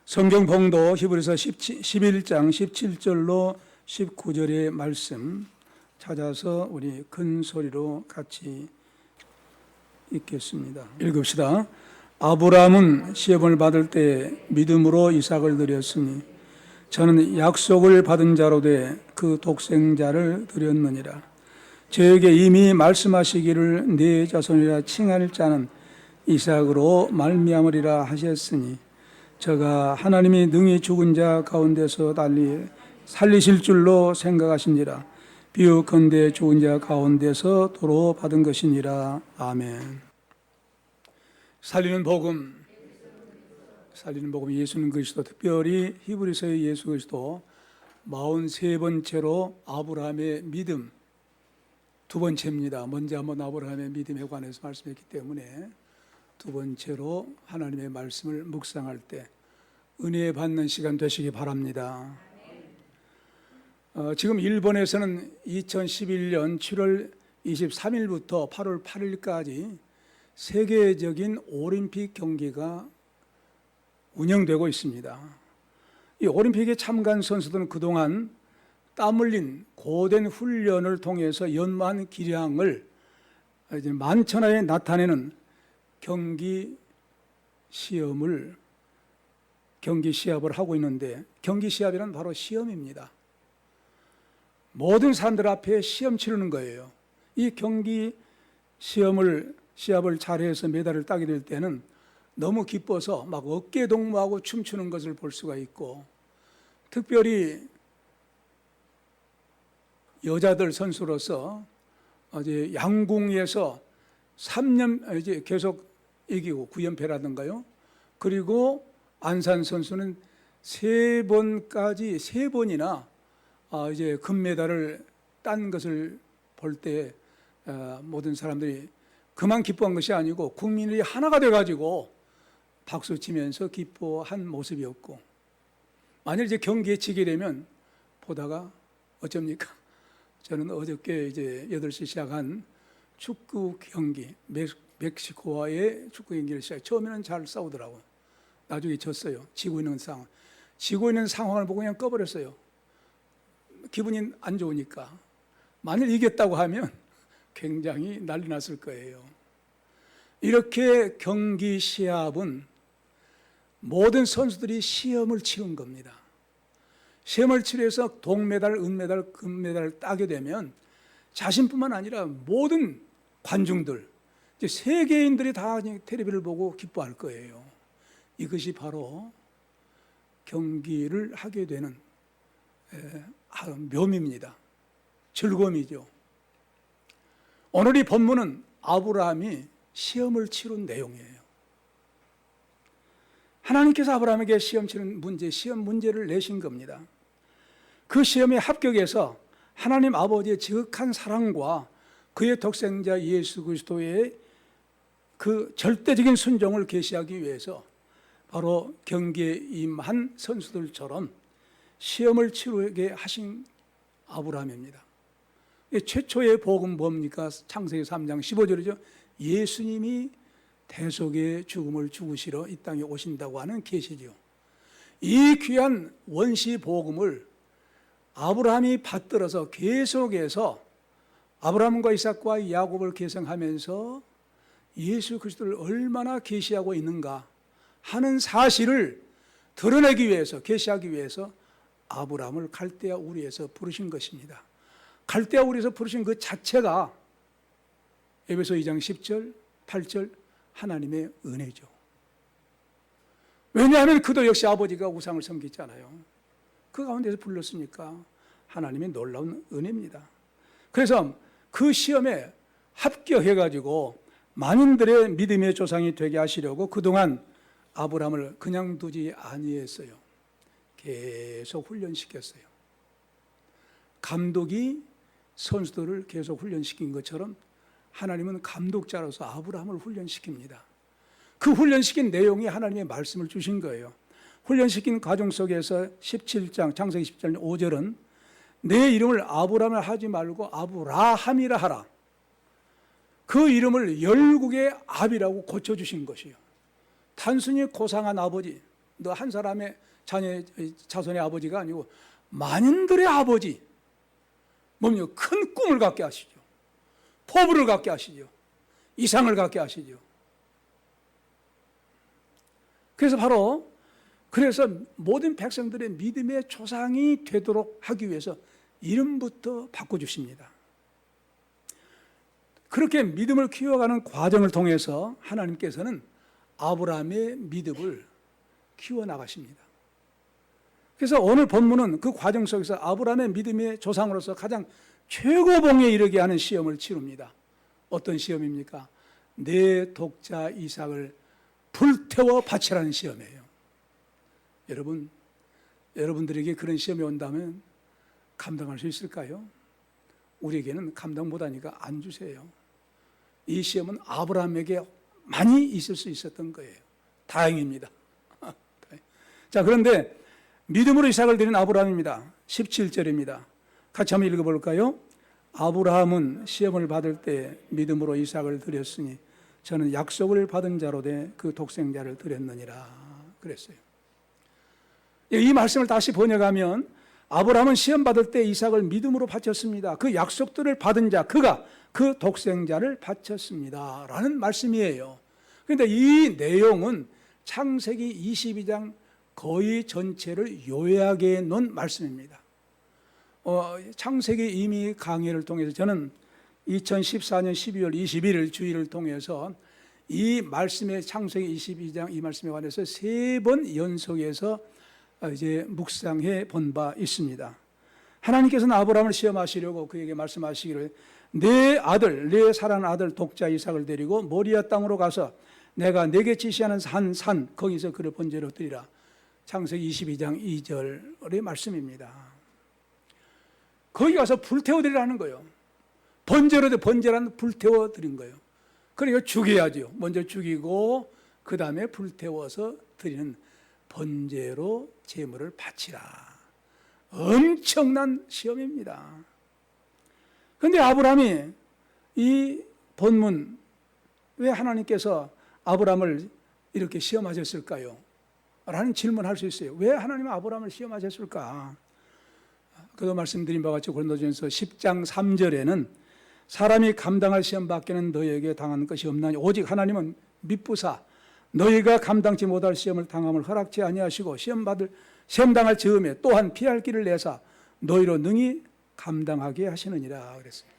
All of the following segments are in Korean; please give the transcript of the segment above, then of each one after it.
성경 봉도 히브리서 11장 17절로 19절의 말씀 찾아서 우리 큰 소리로 같이 읽겠습니다. 읽읍시다. 아브라함은 시험을 받을 때 믿음으로 이삭을 드렸으니 저는 약속을 받은 자로 돼 그 독생자를 드렸느니라. 저에게 이미 말씀하시기를 네 자손이라 칭할 자는 이삭으로 말미암으리라 하셨으니 저가 하나님이 능히 죽은 자 가운데서 달리 살리실 줄로 생각하신지라. 비유컨대 죽은 자 가운데서 도로 받은 것이니라. 아멘. 살리는 복음 예수는 그리스도, 특별히 히브리서의 예수 그리스도 43번째로 아브라함의 믿음, 두 번째입니다. 먼저 한번 아브라함의 믿음에 관해서 말씀했기 때문에 두 번째로 하나님의 말씀을 묵상할 때 은혜 받는 시간 되시기 바랍니다. 지금 일본에서는 2011년 7월 23일부터 8월 8일까지 세계적인 올림픽 경기가 운영되고 있습니다. 이 올림픽에 참가한 선수들은 그동안 땀 흘린 고된 훈련을 통해서 연마한 기량을 이제 만천하에 나타내는 경기 시합을 하고 있는데, 경기 시합이란 바로 시험입니다. 모든 사람들 앞에 시험 치르는 거예요. 이 경기 시합을 잘해서 메달을 따게 될 때는 너무 기뻐서 막 어깨 동무하고 춤추는 것을 볼 수가 있고, 특별히 여자들 선수로서 이제 양궁에서 3년 이제 계속 이기고 9연패라든가요. 그리고 안산 선수는 3번이나 이제 금메달을 딴 것을 볼 때 모든 사람들이 그만 기뻐한 것이 아니고 국민이 하나가 돼가지고 박수 치면서 기뻐한 모습이었고, 만일 이제 경기에 지게 되면 보다가 어쩝니까? 저는 어저께 이제 8시 시작한 축구 경기, 멕시코와의 축구 경기를 처음에는 잘 싸우더라고요. 나중에 졌어요. 지고 있는 상황을 보고 그냥 꺼버렸어요. 기분이 안 좋으니까. 만일 이겼다고 하면 굉장히 난리 났을 거예요. 이렇게 경기 시합은 모든 선수들이 시험을 치른 겁니다. 시험을 치러서 동메달, 은메달, 금메달을 따게 되면 자신뿐만 아니라 모든 관중들, 이제 세계인들이 다 텔레비를 보고 기뻐할 거예요. 이것이 바로 경기를 하게 되는 묘미입니다. 즐거움이죠. 오늘 이 본문은 아브라함이 시험을 치른 내용이에요. 하나님께서 아브라함에게 시험 문제를 내신 겁니다. 그 시험에 합격해서 하나님 아버지의 지극한 사랑과 그의 독생자 예수 그리스도의 그 절대적인 순종을 계시하기 위해서 바로 경기에 임한 선수들처럼 시험을 치르게 하신 아브라함입니다. 최초의 복음 뭡니까? 창세기 3장 15절이죠. 예수님이 대속의 죽음을 죽으시러 이 땅에 오신다고 하는 계시죠. 이 귀한 원시 복음을 아브라함이 받들어서 계속해서 아브라함과 이삭과 야곱을 계승하면서 예수 그리스도를 얼마나 계시하고 있는가 하는 사실을 드러내기 위해서, 계시하기 위해서 아브라함을 갈대아 우리에서 부르신 것입니다. 갈대아 우리에서 부르신 그 자체가 에베소 2장 10절, 8절 하나님의 은혜죠. 왜냐하면 그도 역시 아버지가 우상을 섬겼잖아요. 그 가운데서 불렀으니까 하나님의 놀라운 은혜입니다. 그래서 그 시험에 합격해가지고 만인들의 믿음의 조상이 되게 하시려고 그동안 아브라함을 그냥 두지 아니했어요. 계속 훈련시켰어요. 감독이 선수들을 계속 훈련시킨 것처럼 하나님은 감독자로서 아브라함을 훈련시킵니다. 그 훈련시킨 내용이 하나님의 말씀을 주신 거예요. 훈련시킨 과정 속에서 17장 창세기 17장 5절은 내 이름을 아브라함을 하지 말고 아브라함이라 하라. 그 이름을 열국의 압이라고 고쳐주신 것이요. 단순히 고상한 아버지, 너 한 사람의 자손의 아버지가 아니고 만인들의 아버지, 뭡니까? 큰 꿈을 갖게 하시죠. 포부를 갖게 하시죠. 이상을 갖게 하시죠. 그래서 그래서 모든 백성들의 믿음의 조상이 되도록 하기 위해서 이름부터 바꿔주십니다. 그렇게 믿음을 키워가는 과정을 통해서 하나님께서는 아브라함의 믿음을 키워나가십니다. 그래서 오늘 본문은 그 과정 속에서 아브라함의 믿음의 조상으로서 가장 최고봉에 이르게 하는 시험을 치릅니다. 어떤 시험입니까? 내 독자 이삭을 불태워 바치라는 시험이에요. 여러분들에게 그런 시험이 온다면 감당할 수 있을까요? 우리에게는 감당 못하니까 안 주세요. 이 시험은 아브라함에게 많이 있을 수 있었던 거예요. 다행입니다. 자, 그런데 믿음으로 이삭을 드린 아브라함입니다. 17절입니다. 같이 한번 읽어볼까요? 아브라함은 시험을 받을 때 믿음으로 이삭을 드렸으니 저는 약속을 받은 자로 돼 그 독생자를 드렸느니라 그랬어요. 이 말씀을 다시 번역하면 아브라함은 시험 받을 때 이삭을 믿음으로 바쳤습니다. 그 약속들을 받은 자, 그가 그 독생자를 바쳤습니다 라는 말씀이에요. 그런데 이 내용은 창세기 22장 거의 전체를 요약해 놓은 말씀입니다. 창세기 이미 강의를 통해서 저는 2014년 12월 21일 주일을 통해서 이 말씀의 창세기 22장 이 말씀에 관해서 3번 연속해서 이제 묵상해 본 바 있습니다. 하나님께서는 아브라함을 시험하시려고 그에게 말씀하시기를 내 아들, 내 사랑하는 아들 독자 이삭을 데리고 모리아 땅으로 가서 내가 내게 지시하는 산 거기서 그를 번제로 드리라. 창세기 22장 2절의 말씀입니다. 거기 가서 불태워 드리라는 거예요. 번제란 불태워 드린 거예요. 그러니까 죽여야죠. 먼저 죽이고 그 다음에 불태워서 드리는 번제로 제물을 바치라. 엄청난 시험입니다. 그런데 아브라함이 이 본문 왜 하나님께서 아브라함을 이렇게 시험하셨을까요? 라는 질문을 할 수 있어요. 왜 하나님은 아브라함을 시험하셨을까? 그도 말씀드린 바와 같이 고린도전서 10장 3절에는 사람이 감당할 시험 밖에는 너희에게 당한 것이 없나니 오직 하나님은 미쁘사 너희가 감당치 못할 시험을 당함을 허락지 아니하시고 시험 당할 즈음에 또한 피할 길을 내사 너희로 능히 감당하게 하시느니라 그랬어요.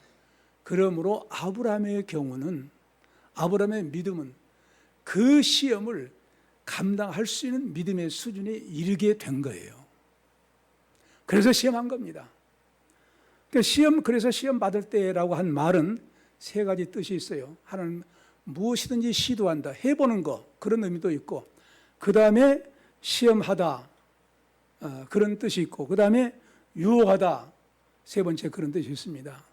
그러므로 아브라함의 경우는 아브라함의 믿음은 그 시험을 감당할 수 있는 믿음의 수준에 이르게 된 거예요. 그래서 시험한 겁니다. 그래서 시험 받을 때라고 한 말은 3가지 뜻이 있어요. 하나는 무엇이든지 시도한다, 해보는 거, 그런 의미도 있고, 그 다음에 시험하다, 그런 뜻이 있고, 그 다음에 유혹하다, 3번째 그런 뜻이 있습니다.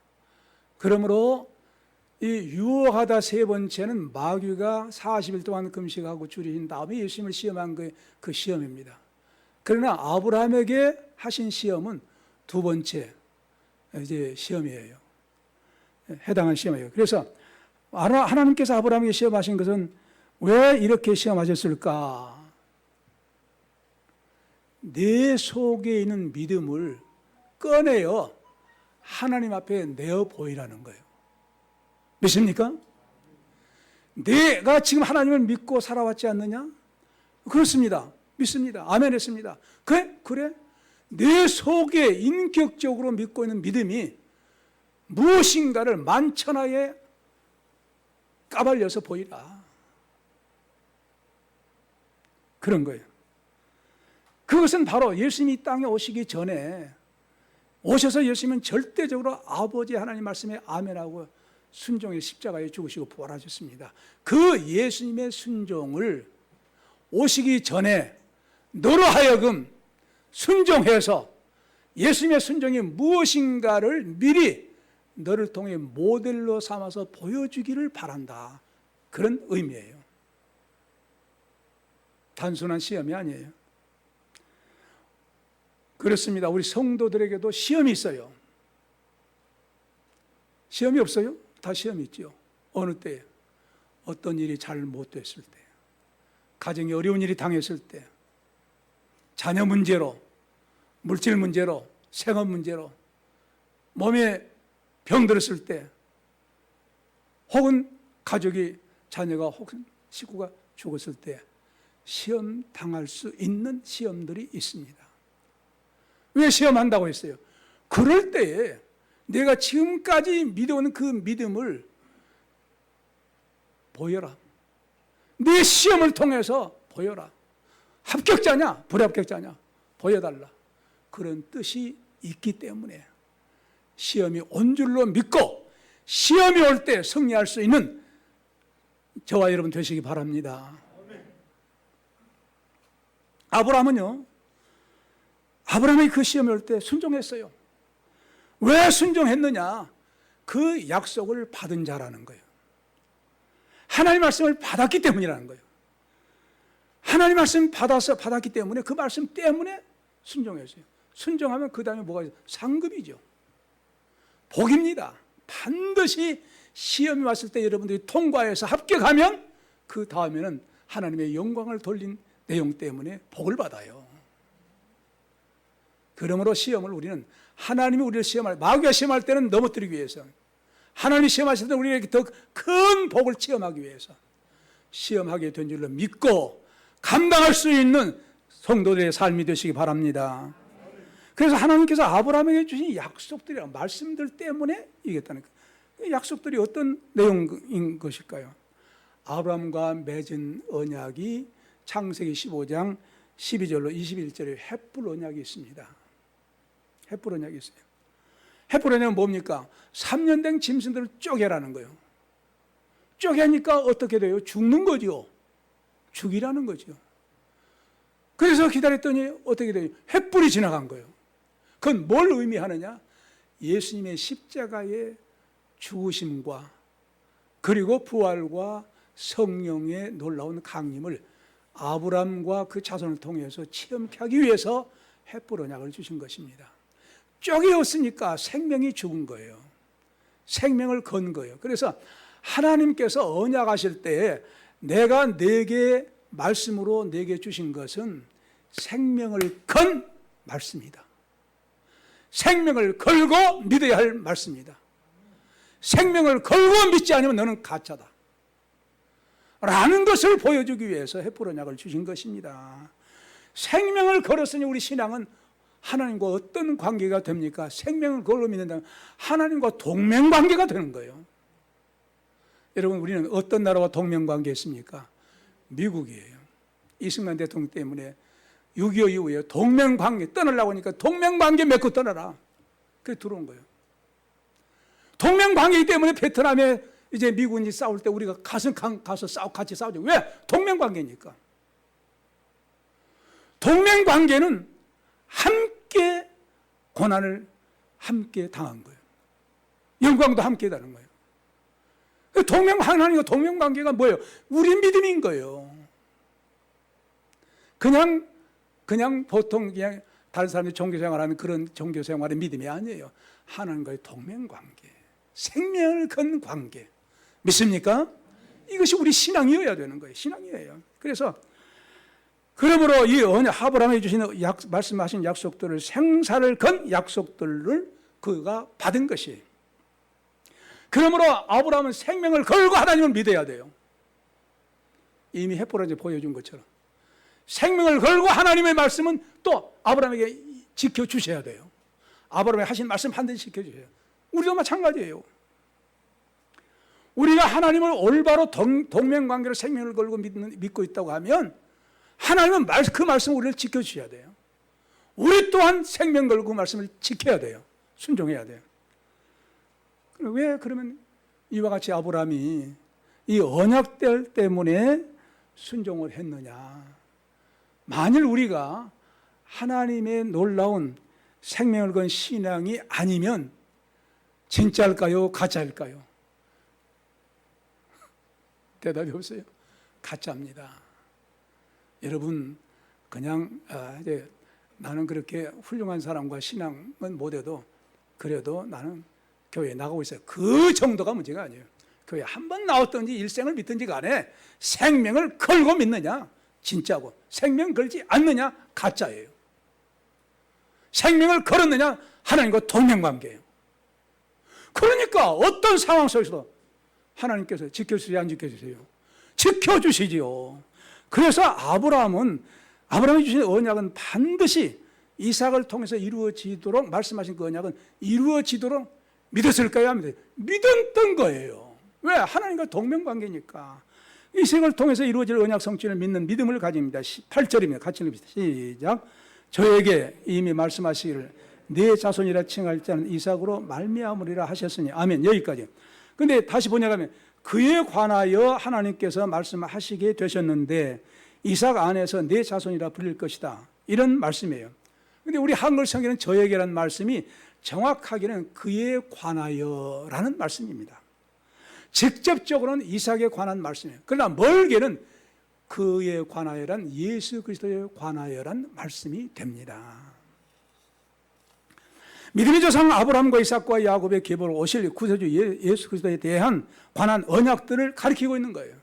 그러므로 이 유혹하다 3번째는 마귀가 40일 동안 금식하고 줄이신 다음에 예수님을 시험한 그 시험입니다. 그러나 아브라함에게 하신 시험은 2번째 이제 시험이에요. 해당한 시험이에요. 그래서 하나님께서 아브라함에게 시험하신 것은 왜 이렇게 시험하셨을까? 내 속에 있는 믿음을 꺼내어 하나님 앞에 내어 보이라는 거예요. 믿습니까? 내가 지금 하나님을 믿고 살아왔지 않느냐? 그렇습니다. 믿습니다. 아멘 했습니다. 그래? 내 속에 인격적으로 믿고 있는 믿음이 무엇인가를 만천하에 까발려서 보이라. 그런 거예요. 그것은 바로 예수님이 이 땅에 오시기 전에 오셔서 예수님은 절대적으로 아버지 하나님 말씀에 아멘하고 순종의 십자가에 죽으시고 부활하셨습니다. 그 예수님의 순종을 오시기 전에 너로 하여금 순종해서 예수님의 순종이 무엇인가를 미리 너를 통해 모델로 삼아서 보여주기를 바란다. 그런 의미예요. 단순한 시험이 아니에요. 그렇습니다. 우리 성도들에게도 시험이 있어요. 시험이 없어요? 다 시험이 있죠. 어느 때 어떤 일이 잘 못 됐을 때, 가정에 어려운 일이 당했을 때, 자녀 문제로, 물질 문제로, 생업 문제로, 몸에 병들었을 때, 혹은 가족이, 자녀가 혹은 식구가 죽었을 때 시험 당할 수 있는 시험들이 있습니다. 왜 시험한다고 했어요? 그럴 때에 내가 지금까지 믿어온 그 믿음을 보여라. 네 시험을 통해서 보여라. 합격자냐 불합격자냐 보여달라. 그런 뜻이 있기 때문에 시험이 온 줄로 믿고 시험이 올 때 승리할 수 있는 저와 여러분 되시기 바랍니다. 아브라함은요, 아브라함이 그 시험이 올 때 순종했어요. 왜 순종했느냐? 그 약속을 받은 자라는 거예요. 하나님 말씀을 받았기 때문이라는 거예요. 하나님 말씀 받았기 때문에 그 말씀 때문에 순종했어요. 순종하면 그 다음에 뭐가 있어요? 상급이죠. 복입니다. 반드시 시험이 왔을 때 여러분들이 통과해서 합격하면 그 다음에는 하나님의 영광을 돌린 내용 때문에 복을 받아요. 그러므로 시험을 우리는 하나님이 우리를 시험할, 마귀가 시험할 때는 넘어뜨리기 위해서, 하나님이 시험하실 때는 우리에게 더 큰 복을 체험하기 위해서 시험하게 된 줄로 믿고 감당할 수 있는 성도들의 삶이 되시기 바랍니다. 그래서 하나님께서 아브라함에게 주신 약속들이나 말씀들 때문에 이겼다는 거예요. 약속들이 어떤 내용인 것일까요? 아브라함과 맺은 언약이 창세기 15장 12절로 21절에 헷불 언약이 있습니다. 헷불 언약이 있어요. 헷불 언약은 뭡니까? 3년 된 짐승들을 쪼개라는 거예요. 쪼개니까 어떻게 돼요? 죽는 거죠. 죽이라는 거죠. 그래서 기다렸더니 어떻게 돼요? 횃불이 지나간 거예요. 그건 뭘 의미하느냐? 예수님의 십자가의 죽으심과 그리고 부활과 성령의 놀라운 강림을 아브라함과 그 자손을 통해서 체험케 하기 위해서 횃불 언약을 주신 것입니다. 쪼개었으니까 생명이 죽은 거예요. 생명을 건 거예요. 그래서 하나님께서 언약하실 때에 내가 내게 말씀으로 내게 주신 것은 생명을 건 말씀이다. 생명을 걸고 믿어야 할 말씀이다. 생명을 걸고 믿지 않으면 너는 가짜다 라는 것을 보여주기 위해서 횃불 언약을 주신 것입니다. 생명을 걸었으니 우리 신앙은 하나님과 어떤 관계가 됩니까? 생명을 걸고 믿는다면 하나님과 동맹관계가 되는 거예요. 여러분, 우리는 어떤 나라와 동맹관계에 있습니까? 미국이에요. 이승만 대통령 때문에 6.25 이후에 동맹관계 떠나려고 하니까 동맹관계 맺고 떠나라. 그래 들어온 거예요. 동맹관계이기 때문에 베트남에 이제 미군이 싸울 때 우리가 가서 같이 싸우죠. 왜? 동맹관계니까. 동맹관계는 함께 고난을 함께 당한 거예요. 영광도 함께 다는 거예요. 하나님과 동맹관계가 뭐예요? 우리 믿음인 거예요. 그냥 보통 그냥 다른 사람이 종교생활하는 그런 종교생활의 믿음이 아니에요. 하나님과의 동맹관계, 생명을 건 관계. 믿습니까? 이것이 우리 신앙이어야 되는 거예요. 신앙이에요. 그래서 그러므로 이 아브라함에 주신 말씀하신 약속들을, 생사를 건 약속들을 그가 받은 것이에요. 그러므로 아브라함은 생명을 걸고 하나님을 믿어야 돼요. 이미 헷불어져 보여준 것처럼 생명을 걸고 하나님의 말씀은 또 아브라함에게 지켜주셔야 돼요. 아브라함이 하신 말씀 반드시 지켜주셔야 돼요. 우리도 마찬가지예요. 우리가 하나님을 올바로 동맹관계로 생명을 걸고 믿고 있다고 하면 하나님은 그 말씀을 우리를 지켜주셔야 돼요. 우리 또한 생명 걸고 그 말씀을 지켜야 돼요. 순종해야 돼요. 왜 그러면 이와 같이 아브라함이 이 언약들 때문에 순종을 했느냐? 만일 우리가 하나님의 놀라운 생명을 건 신앙이 아니면 진짜일까요? 가짜일까요? 대답이 없어요. 가짜입니다. 여러분, 그냥 이제 나는 그렇게 훌륭한 사람과 신앙은 못해도 그래도 나는 교회에 나가고 있어요. 그 정도가 문제가 아니에요. 교회 한 번 나왔든지 일생을 믿든지 간에 생명을 걸고 믿느냐, 진짜고, 생명 걸지 않느냐 가짜예요. 생명을 걸었느냐 하나님과 동맹관계예요. 그러니까 어떤 상황 속에서도 하나님께서 지켜주세요, 안 지켜주세요? 지켜주시지요. 그래서 아브라함이 주신 언약은 반드시 이삭을 통해서 이루어지도록, 말씀하신 그 언약은 이루어지도록 믿었을까요? 안 믿었던 거예요. 왜? 하나님과 동맹관계니까. 이삭을 통해서 이루어질 언약 성취를 믿는 믿음을 가집니다. 8절입니다. 같이 읽읍시다. 시작. 저에게 이미 말씀하시기를 내 자손이라 칭할 자는 이삭으로 말미암으리라 하셨으니. 아멘. 여기까지. 근데 다시 번역하면 그에 관하여 하나님께서 말씀하시게 되셨는데 이삭 안에서 내 자손이라 불릴 것이다. 이런 말씀이에요. 근데 우리 한글 성경은 저에게라는 말씀이 정확하게는 그에 관하여라는 말씀입니다. 직접적으로는 이삭에 관한 말씀이에요. 그러나 멀게는 그에 관하여란 예수 그리스도에 관하여란 말씀이 됩니다. 믿음의 조상 아브라함과 이삭과 야곱의 계보로 오실 구세주 예수 그리스도에 대한 관한 언약들을 가리키고 있는 거예요.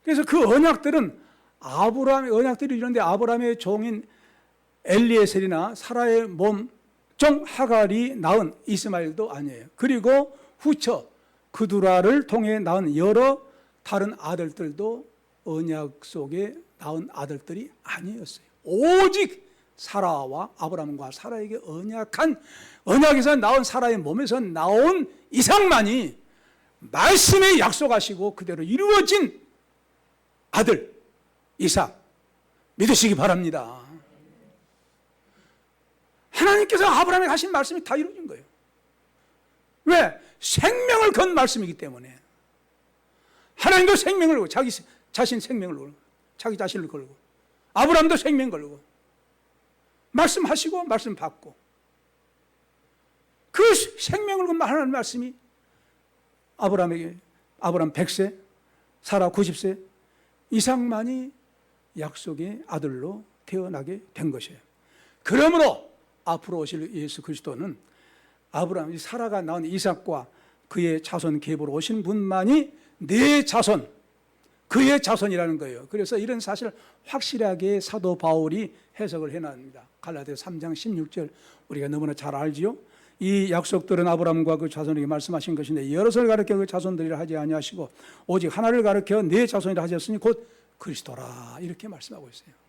그래서 그 언약들은 아브라함의 언약들이 이런데 아브라함의 종인 엘리에셀이나 사라의 몸종 하갈이 낳은 이스마엘도 아니에요. 그리고 후처 그두라를 통해 낳은 여러 다른 아들들도 언약 속에 낳은 아들들이 아니었어요. 오직 사라와 아브라함과 사라에게 언약에서 나온 사라의 몸에서 나온 이삭만이 말씀에 약속하시고 그대로 이루어진 아들 이삭 믿으시기 바랍니다. 하나님께서 아브라함에게 하신 말씀이 다 이루어진 거예요. 왜? 생명을 건 말씀이기 때문에. 하나님도 생명을 걸고 자기 자신 생명을 걸고 자기 자신을 걸고 아브라함도 생명 걸고 말씀하시고 말씀 받고 그 생명을 건 하나님 말씀이 아브라함 100세 사라 90세 이삭만이 약속의 아들로 태어나게 된 것이에요. 그러므로 앞으로 오실 예수 그리스도는 아브라함, 사라가 낳은 이삭과 그의 자손 계보로 오신 분만이 내 자손, 그의 자손이라는 거예요. 그래서 이런 사실을 확실하게 사도 바울이 해석을 해놨습니다. 갈라디아서 3장 16절 우리가 너무나 잘 알지요. 이 약속들은 아브라함과 그 자손에게 말씀하신 것인데 여럿을 가르쳐 그 자손들이라 하지 아니하시고 오직 하나를 가르쳐 내 자손이라 하셨으니 곧 그리스도라 이렇게 말씀하고 있어요.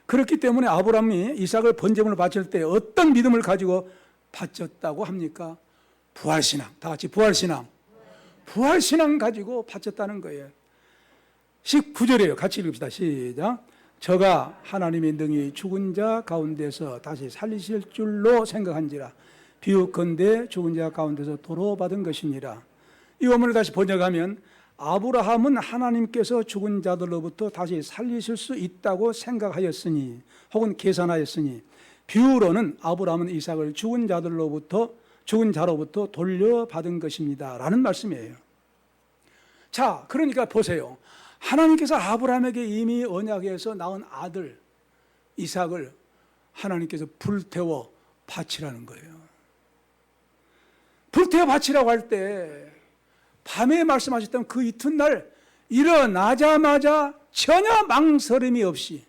그렇기 때문에 아브라함이 이삭을 번제물로 바칠 때 어떤 믿음을 가지고 바쳤다고 합니까? 부활신앙. 다 같이 부활신앙. 부활신앙 가지고 바쳤다는 거예요. 19절이에요. 같이 읽읍시다. 시작. 저가 하나님의 능히 죽은 자 가운데서 다시 살리실 줄로 생각한지라 비유컨대 죽은 자 가운데서 도로 받은 것이니라. 이 원문을 다시 번역하면 아브라함은 하나님께서 죽은 자들로부터 다시 살리실 수 있다고 생각하였으니 혹은 계산하였으니 비유로는 아브라함은 이삭을 죽은 자로부터 돌려받은 것입니다 라는 말씀이에요. 자, 그러니까 보세요. 하나님께서 아브라함에게 이미 언약에서 낳은 아들 이삭을 하나님께서 불태워 바치라는 거예요. 불태워 바치라고 할 때 밤에 말씀하셨던 그 이튿날 일어나자마자 전혀 망설임이 없이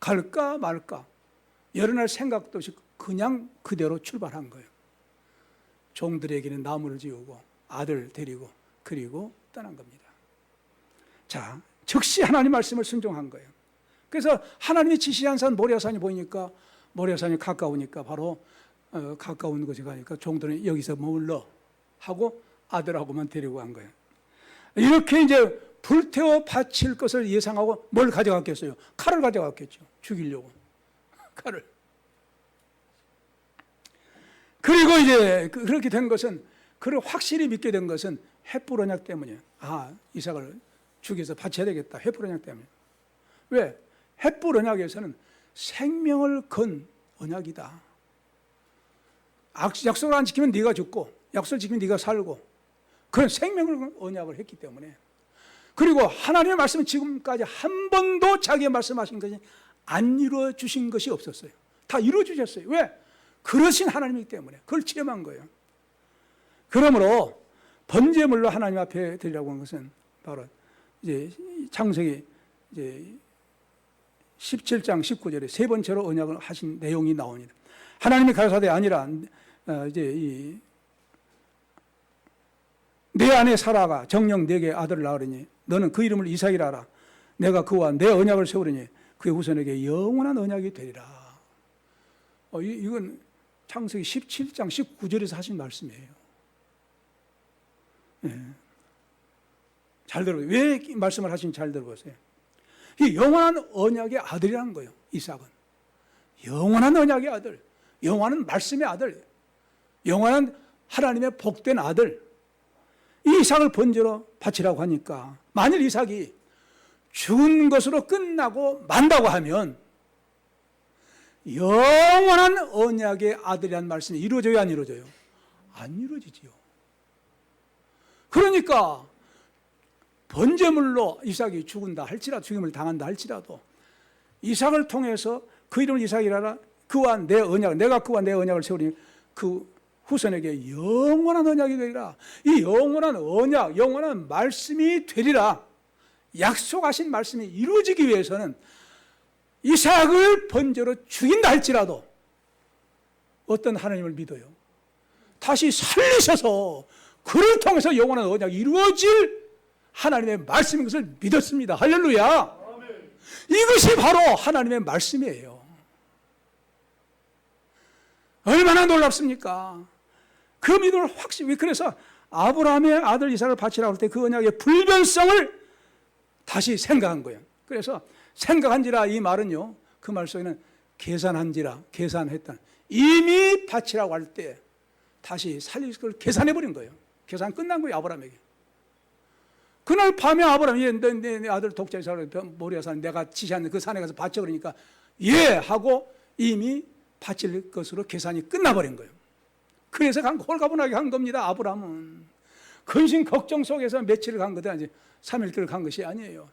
갈까 말까 여러 날 생각도 없이 그냥 그대로 출발한 거예요. 종들에게는 나무를 지우고 아들 데리고 그리고 떠난 겁니다. 자, 즉시 하나님 말씀을 순종한 거예요. 그래서 하나님이 지시한 산 모리아산이 보이니까 모리아산이 가까우니까 바로 가까운 곳에 가니까 종들은 여기서 머물러 하고 아들하고만 데리고 간 거예요. 이렇게 이제 불태워 바칠 것을 예상하고 뭘 가져갔겠어요? 칼을 가져갔겠죠. 죽이려고. 칼을. 그리고 이제 그렇게 된 것은 그를 확실히 믿게 된 것은 헷불 언약 때문이에요. 아, 이삭을 죽여서 바쳐야 되겠다. 헷불 언약 때문에. 왜? 헷불 언약에서는 생명을 건 언약이다. 약속을 안 지키면 네가 죽고 약속을 지키면 네가 살고 그런 생명을 건 언약을 했기 때문에. 그리고 하나님의 말씀은 지금까지 한 번도 자기의 말씀하신 것이 안 이루어 주신 것이 없었어요. 다 이루어 주셨어요. 왜? 그러신 하나님이기 때문에 그걸 체험한 거예요. 그러므로 번제물로 하나님 앞에 드리라고 하는 것은 바로 이제 창세기 이제 17장 19절에 세 번째로 언약을 하신 내용이 나옵니다. 하나님이 가라사대 아니라 이제 내 아내 사라가 정녕 내게 아들을 낳으리니 너는 그 이름을 이삭이라 하라. 내가 그와 내 언약을 세우리니 그의 후손에게 영원한 언약이 되리라. 이건 창세기 17장 19절에서 하신 말씀이에요. 네. 잘 들어보세요. 왜 말씀을 하신지 잘 들어보세요. 이 영원한 언약의 아들이라는 거예요. 이삭은 영원한 언약의 아들, 영원한 말씀의 아들, 영원한 하나님의 복된 아들. 이 이삭을 번제로 바치라고 하니까 만일 이삭이 죽은 것으로 끝나고 만다고 하면 영원한 언약의 아들이라는 말씀이 이루어져요, 안 이루어져요? 안 이루어지지요. 그러니까 번제물로 이삭이 죽은다 할지라도, 죽임을 당한다 할지라도 이삭을 통해서 그 이름을 이삭이라라. 그와 내 언약, 내가 그와 내 언약을 세우니 그 후손에게 영원한 언약이 되리라. 이 영원한 언약, 영원한 말씀이 되리라. 약속하신 말씀이 이루어지기 위해서는 이삭을 번제로 죽인다 할지라도 어떤 하나님을 믿어요? 다시 살리셔서 그를 통해서 영원한 언약이 이루어질 하나님의 말씀인 것을 믿었습니다. 할렐루야. 이것이 바로 하나님의 말씀이에요. 얼마나 놀랍습니까? 그 믿음을 확실히. 그래서 아브라함의 아들 이삭을 바치라고 할 때 그 언약의 불변성을 다시 생각한 거예요. 그래서 생각한지라 이 말은요, 그 말 속에는 계산한지라, 계산했다. 이미 바치라고 할 때 다시 살릴 걸 계산해버린 거예요. 계산 끝난 거예요, 아브라함에게. 그날 밤에 아브라함이 내 아들 독자 이삭을 모리아 산 내가 지시하는 그 산에 가서 바쳐. 그러니까 예 하고 이미 바칠 것으로 계산이 끝나버린 거예요. 그래서 홀가분하게 간 겁니다. 아브라함은 근심 걱정 속에서 며칠을 간 것도 아니지 3일길을 간 것이 아니에요.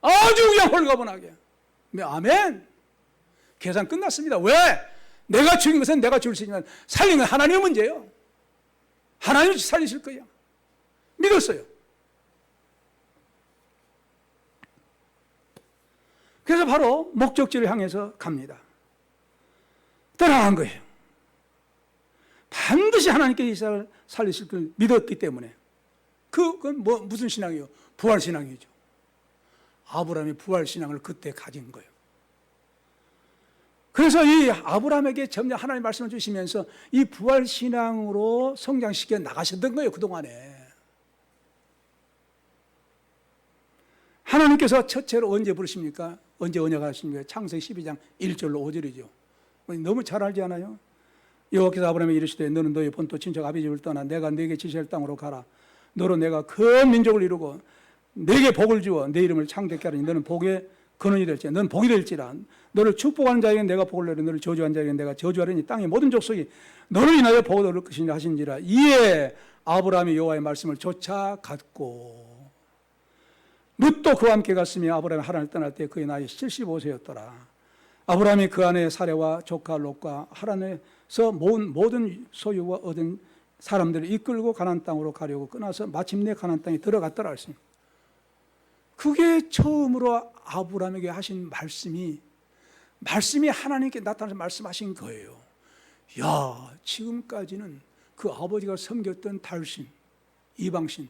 아주 그냥 홀가분하게. 아멘. 계산 끝났습니다. 왜? 내가 죽인 것은 내가 죽을 수 있지만 살린 건 하나님의 문제예요. 하나님이 살리실 거예요. 믿었어요. 그래서 바로 목적지를 향해서 갑니다. 떠나간 거예요. 반드시 하나님께 이삭을 살리실 걸 믿었기 때문에. 그건 무슨 신앙이에요? 부활신앙이죠. 아브라함이 부활신앙을 그때 가진 거예요. 그래서 이 아브라함에게 점점 하나님 말씀을 주시면서 이 부활신앙으로 성장시켜 나가셨던 거예요, 그동안에. 하나님께서 첫째로 언제 부르십니까? 언제 언약하십니까? 창세기 12장 1절로 5절이죠. 너무 잘 알지 않아요? 여호와께서 아브라함에게 이르시되 너는 너의 본토 친척 아비 집을 떠나 내가 네게 지시할 땅으로 가라. 너로 내가 큰 민족을 이루고 네게 복을 주어 내 이름을 창대케 하리니 너는 복의 근원이 될지라. 너는 복이 될지라. 너를 축복하는 자에게는 내가 복을 내리고 너를 저주하는 자에게는 내가 저주하리니 땅의 모든 족속이 너를 인하여 복을 얻을 것이라 하신지라. 이에 아브라함이 여호와의 말씀을 쫓아갔고 룻도 그와 함께 갔으며 아브라함이 하란을 떠날 때 그의 나이 75세였더라. 아브라함이 그 아내 사레와 조카 롯과 하란에서 모은 모든 소유와 얻은 사람들을 이끌고 가나안 땅으로 가려고 끊어서 마침내 가나안 땅에 들어갔더라 했습니다. 그게 처음으로 아브라함에게 하신 말씀이 하나님께 나타나서 말씀하신 거예요. 야, 지금까지는 그 아버지가 섬겼던 달신, 이방신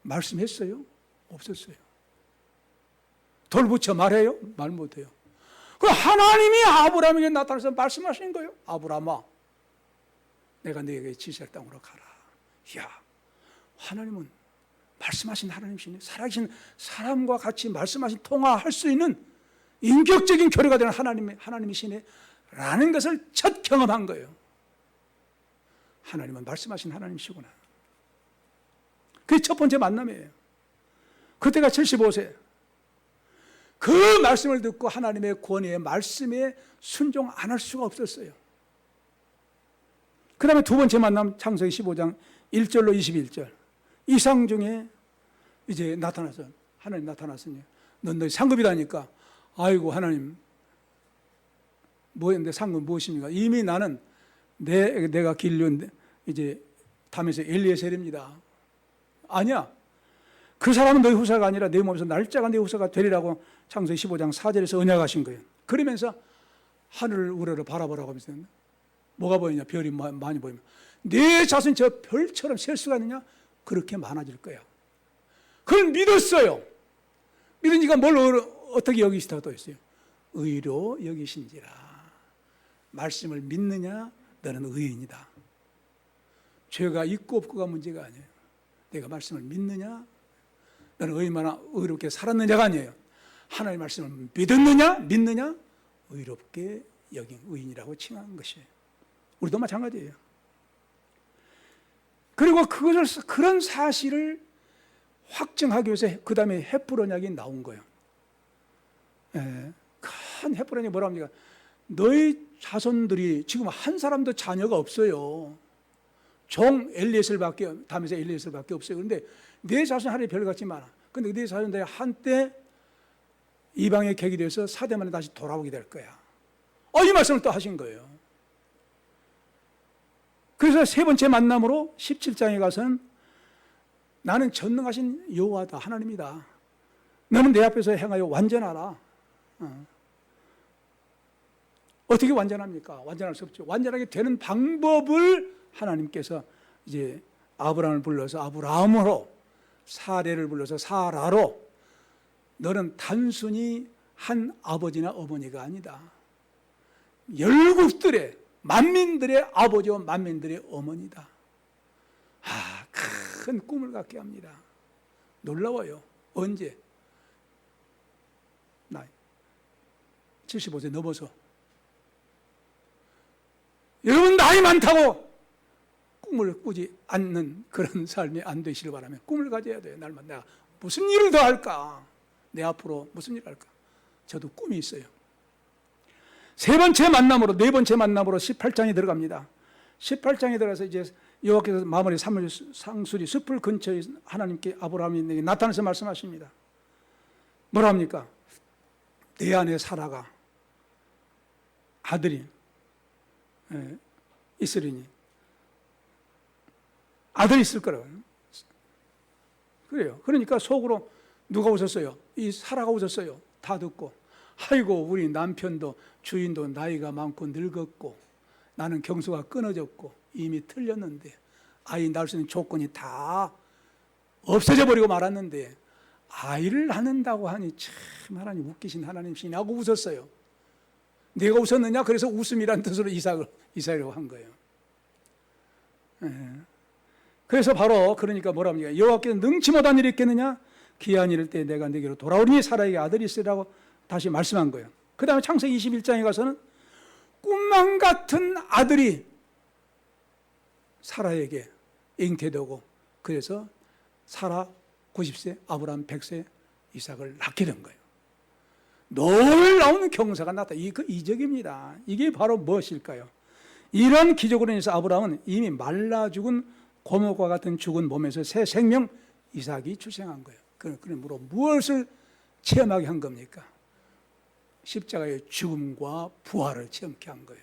말씀했어요? 없었어요. 돌 붙여 말해요? 말 못해요. 그 하나님이 아브라함에게 나타나서 말씀하신 거예요. 아브라함아, 내가 너에게 지시할 땅으로 가라. 야, 하나님은 말씀하신 하나님이시네. 살아계신 사람과 같이 말씀하신 통화할 수 있는 인격적인 교류가 되는 하나님이시네 라는 것을 첫 경험한 거예요. 하나님은 말씀하신 하나님이시구나. 그게 첫 번째 만남이에요. 그때가 75세. 그 말씀을 듣고 하나님의 권위의 말씀에 순종 안 할 수가 없었어요. 그 다음에 두 번째 만남, 창세기 15장 1절로 21절. 이상 중에 이제 나타나서, 하나님 나타났으니, 넌 너희 상급이라니까. 아이고, 하나님, 내 상급 무엇입니까? 이미 나는 내가 길른 이제 담에서 엘리에셀입니다. 아니야. 그 사람은 너희 후사가 아니라 내 몸에서 날짜가 내 후사가 되리라고 창세기 15장 4절에서 언약하신 거예요. 그러면서 하늘을 우러러 바라보라고 하면서 뭐가 보이냐? 별이 많이 보이면 내 자손이 저 별처럼 셀 수가 있느냐? 그렇게 많아질 거야. 그걸 믿었어요. 믿으니까 뭘 어떻게 여기시다가 또 있어요? 의로 여기신지라. 말씀을 믿느냐? 너는 의인이다. 죄가 있고 없고가 문제가 아니에요. 내가 말씀을 믿느냐? 너는 얼마나 의롭게 살았느냐가 아니에요. 하나님의 말씀을 믿느냐? 의롭게 여긴 의인이라고 칭한 것이에요. 우리도 마찬가지예요. 그리고 그런 사실을 확증하기 위해서 그 다음에 헷불 언약이 나온 거예요. 큰 헷불 언약이 뭐라 합니까? 너희 자손들이 지금 한 사람도 자녀가 없어요. 종 엘리에셀밖에, 다메섹 엘리에셀밖에 없어요. 그런데 내 자손 하늘에 별같이 많아. 그런데 내 자손들이 한때 이방의 객이 되어서 사대만에 다시 돌아오게 될 거야. 이 말씀을 또 하신 거예요. 그래서 세 번째 만남으로 17장에 가서는 나는 전능하신 여호와다, 하나님이다. 너는 내 앞에서 행하여 완전하라. 어떻게 완전합니까? 완전할 수 없죠. 완전하게 되는 방법을 하나님께서 이제 아브라함을 불러서 아브라함으로, 사레를 불러서 사라로, 너는 단순히 한 아버지나 어머니가 아니다. 열국들의, 만민들의 아버지와 만민들의 어머니다. 큰 꿈을 갖게 합니다. 놀라워요. 언제? 나이 75세 넘어서. 여러분 나이 많다고 꿈을 꾸지 않는 그런 삶이 안 되시길 바라며 꿈을 가져야 돼요. 날마다 내가 무슨 일을 더 할까? 내 앞으로 무슨 일을 할까? 저도 꿈이 있어요. 세 번째 만남으로, 네 번째 만남으로 18장에 들어갑니다. 18장에 들어가서 이제 여호와께서 마무리 상수리 숲을 근처에 하나님께 아브라함이 나타나서 말씀하십니다. 뭐라 합니까? 내 안에 사라가 아들이 있으리니 아들이 있을 거라고. 그래요. 그러니까 속으로 누가 웃었어요? 이 사라가 웃었어요. 다 듣고. 아이고 우리 남편도 주인도 나이가 많고 늙었고 나는 경수가 끊어졌고 이미 틀렸는데 아이 낳을 수 있는 조건이 다 없어져 버리고 말았는데 아이를 낳는다고 하니 참 하나님 웃기신 하나님이시니 하고 웃었어요. 내가 웃었느냐? 그래서 웃음이란 뜻으로 이삭이라고 한 거예요. 그래서 바로 그러니까 뭐라 합니까? 여호와께서 능치 못한 일이 있겠느냐? 기한 이를 때 내가 네게로 돌아오니 사라에게 아들이 있으리라고 다시 말씀한 거예요. 그 다음에 창세기 21장에 가서는 꿈만 같은 아들이 사라에게 잉태되고 그래서 사라 90세, 아브라함 100세, 이삭을 낳게 된 거예요. 놀라운 경사가 났다. 그 이적입니다. 이게 바로 무엇일까요? 이런 기적으로 인해서 아브라함은 이미 말라 죽은 고목과 같은 죽은 몸에서 새 생명 이삭이 출생한 거예요. 그러므로 무엇을 체험하게 한 겁니까? 십자가의 죽음과 부활을 체험케 한 거예요.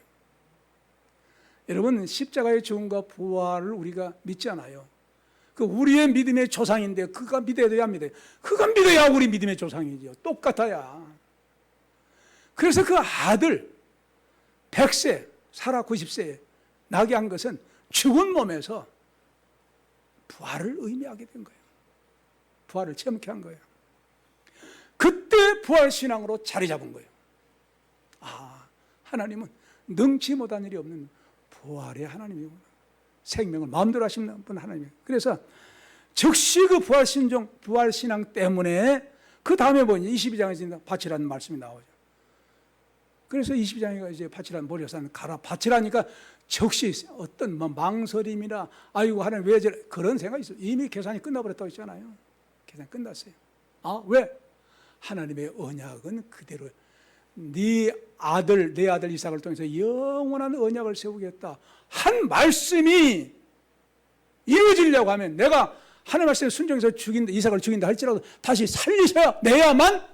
여러분, 십자가의 죽음과 부활을 우리가 믿지 않아요. 그 우리의 믿음의 조상인데 그가 믿어야 돼요, 안 믿어요? 그가 믿어야 우리 믿음의 조상이죠. 똑같아야. 그래서 그 아들 100세, 사라 90세에 나게 한 것은 죽은 몸에서 부활을 의미하게 된 거예요. 부활을 체험케 한 거예요. 그때 부활신앙으로 자리 잡은 거예요. 하나님은 능치 못한 일이 없는 부활의 하나님이구나. 생명을 마음대로 하시는 분 하나님이에요. 그래서 즉시 그 부활신앙 때문에 그 다음에 뭐냐 22장에서 밭이라는 말씀이 나오죠. 그래서 22장에 이제 밭이라는 모리아산 가라 밭이라니까 즉시 어떤 망설임이나 아이고 하나님 왜 저래 그런 생각이 있어요. 이미 계산이 끝나버렸다고 했잖아요. 계산이 끝났어요. 왜? 하나님의 언약은 그대로 내 아들 이삭을 통해서 영원한 언약을 세우겠다 한 말씀이 이루어지려고 하면 내가 하나님 말씀에 순종해서 이삭을 죽인다 할지라도 다시 살리셔야 내야만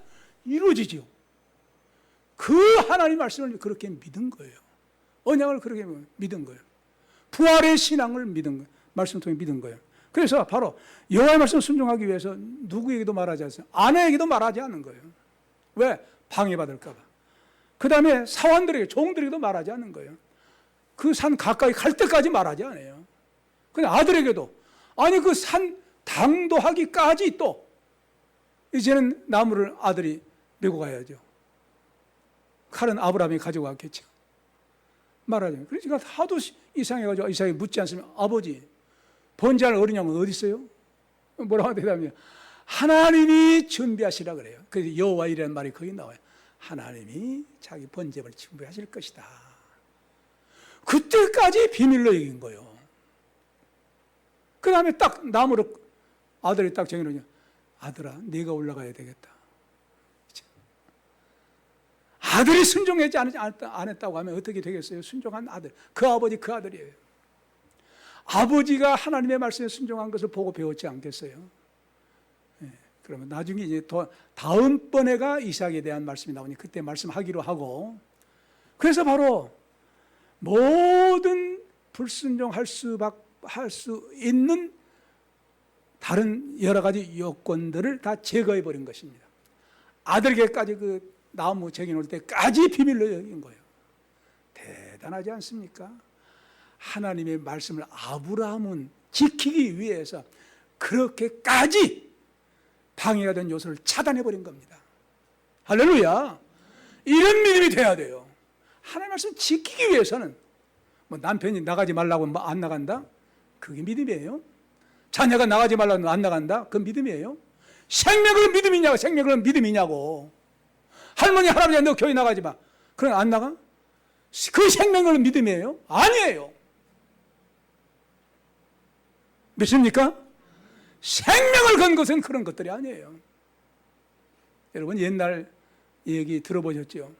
이루어지죠. 그 하나님 말씀을 그렇게 믿은 거예요. 언약을 그렇게 믿은 거예요. 부활의 신앙을 믿은 거예요. 말씀을 통해 믿은 거예요. 그래서 바로 여호와의 말씀 순종하기 위해서 누구에게도 말하지 않았어요. 아내에게도 말하지 않는 거예요. 왜? 방해받을까 봐. 그 다음에 사원들에게, 종들에게도 말하지 않는 거예요. 그 산 가까이 갈 때까지 말하지 않아요. 그냥 아들에게도, 아니 그 산 당도하기까지 또 이제는 나무를 아들이 메고 가야죠. 칼은 아브라함이 가져갔겠죠. 말하죠. 그러니까 하도 이상해가지고 이삭이 묻지 않으면, 아버지 번제할 어린 양은 어디 있어요? 뭐라고 대답해요? 하나님이 준비하시라 그래요. 그래서 여호와이라는 말이 거기 나와요. 하나님이 자기 번제를 준비하실 것이다. 그때까지 비밀로 얘기한 거예요. 그 다음에 딱 나무로 아들이 딱 정해놓으냐. 아들아, 네가 올라가야 되겠다. 아들이 순종하지 안 했다고 하면 어떻게 되겠어요? 순종한 아들. 그 아버지, 그 아들이에요. 아버지가 하나님의 말씀에 순종한 것을 보고 배웠지 않겠어요? 네, 그러면 나중에 이제 다음번에가 이삭에 대한 말씀이 나오니 그때 말씀하기로 하고, 그래서 바로 모든 불순종할 수 있는 다른 여러 가지 요건들을 다 제거해 버린 것입니다. 아들에게까지 그 나무 정해놓을 때까지 비밀로 여긴 거예요. 대단하지 않습니까? 하나님의 말씀을 아브라함은 지키기 위해서 그렇게까지 방해가 된 요소를 차단해 버린 겁니다. 할렐루야. 이런 믿음이 돼야 돼요. 하나님의 말씀 지키기 위해서는 뭐 남편이 나가지 말라고 안 나간다? 그게 믿음이에요. 자녀가 나가지 말라고 안 나간다? 그건 믿음이에요. 생명은 믿음이냐고, 생명은 믿음이냐고. 할머니, 할아버지, 너 교회 나가지 마. 그럼 안 나가? 그 생명은 믿음이에요? 아니에요. 믿습니까? 생명을 건 것은 그런 것들이 아니에요. 여러분 옛날 얘기 들어보셨죠?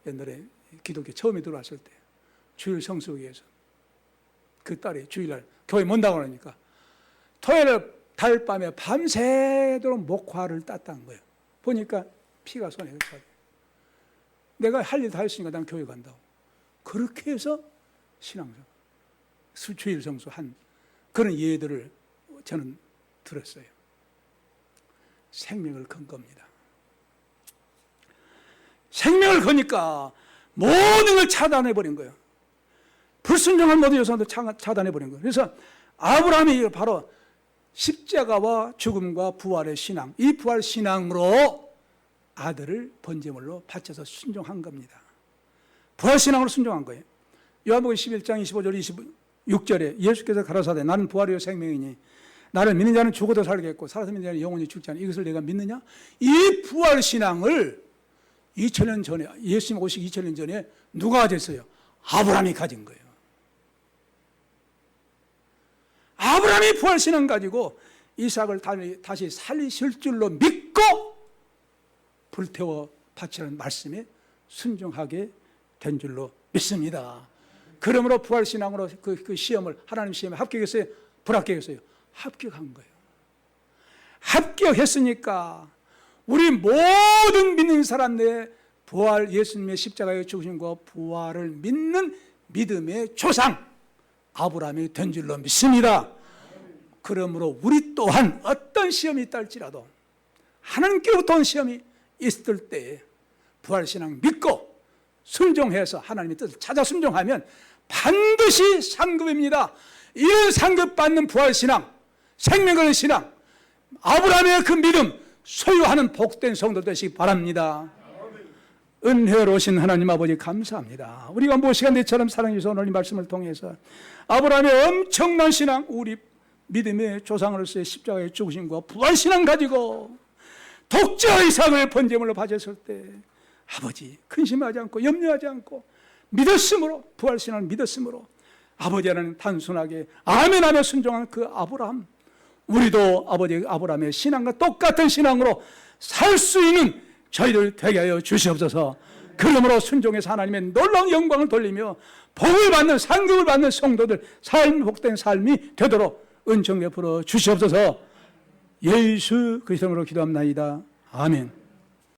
옛날에 기독교 처음에 들어왔을 때 주일 성수기에서 그 딸이 주일날 교회 못 나가니까 토요일 달밤에 밤새도록 목화를 땄다는 거예요. 보니까 피가 손에 차. 내가 할 일 다 했으니까 난 교회 간다고. 그렇게 해서 신앙생 주일 성수한 그런 예들을 저는 들었어요. 생명을 건 겁니다. 생명을 거니까 모든 걸 차단해버린 거예요. 불순종한 모든 요소도 차단해버린 거예요. 그래서 아브라함이 바로 십자가와 죽음과 부활의 신앙, 이 부활 신앙으로 아들을 번제물로 바쳐서 순종한 겁니다. 부활 신앙으로 순종한 거예요. 요한복음 11장 25절 26절에 예수께서 가라사대 나는 부활이요 생명이니 나를 믿는 자는 죽어도 살겠고 살아서 믿는 자는 영원히 죽지 않아. 이것을 내가 믿느냐? 이 부활 신앙을 2000년 전에, 예수님 오시기 2000년 전에 누가 가졌어요? 아브라함이 가진 거예요. 아브라함이 부활 신앙 가지고 이삭을 다시 살리실 줄로 믿고 불태워 바치라는 말씀에 순종하게 된 줄로 믿습니다. 그러므로 부활 신앙으로 그 시험을, 하나님 시험에 합격했어요? 불합격했어요? 합격한 거예요. 합격했으니까 우리 모든 믿는 사람들의 부활, 예수님의 십자가의 죽으심과 부활을 믿는 믿음의 조상 아브라함이 된 줄로 믿습니다. 그러므로 우리 또한 어떤 시험이 있다 할지라도 하나님께로부터 온 시험이 있을 때에 부활신앙 믿고 순종해서 하나님의 뜻을 찾아 순종하면 반드시 상급입니다. 이런 상급받는 부활신앙, 생명을 신앙, 아브라함의 그 믿음 소유하는 복된 성도 되시기 바랍니다. 은혜로우신 하나님 아버지 감사합니다. 우리가 뭐 시간 대처럼 사랑해 주셔서 오늘 이 말씀을 통해서 아브라함의 엄청난 신앙, 우리 믿음의 조상으로서의 십자가의 죽으심과 부활신앙 가지고 독자 이삭을 번제물로 바쳤을 때 아버지 근심하지 않고 염려하지 않고 믿었으므로, 부활신앙을 믿었으므로 아버지 하나님 단순하게 아멘 하며 순종한 그 아브라함, 우리도 아버지 아브라함의 신앙과 똑같은 신앙으로 살 수 있는 저희들 되게 하여 주시옵소서. 그러므로 순종해서 하나님의 놀라운 영광을 돌리며 복을 받는, 상급을 받는 성도들, 복된 삶이 되도록 은총 베풀어 주시옵소서. 예수 그리스도로 기도합나이다. 아멘.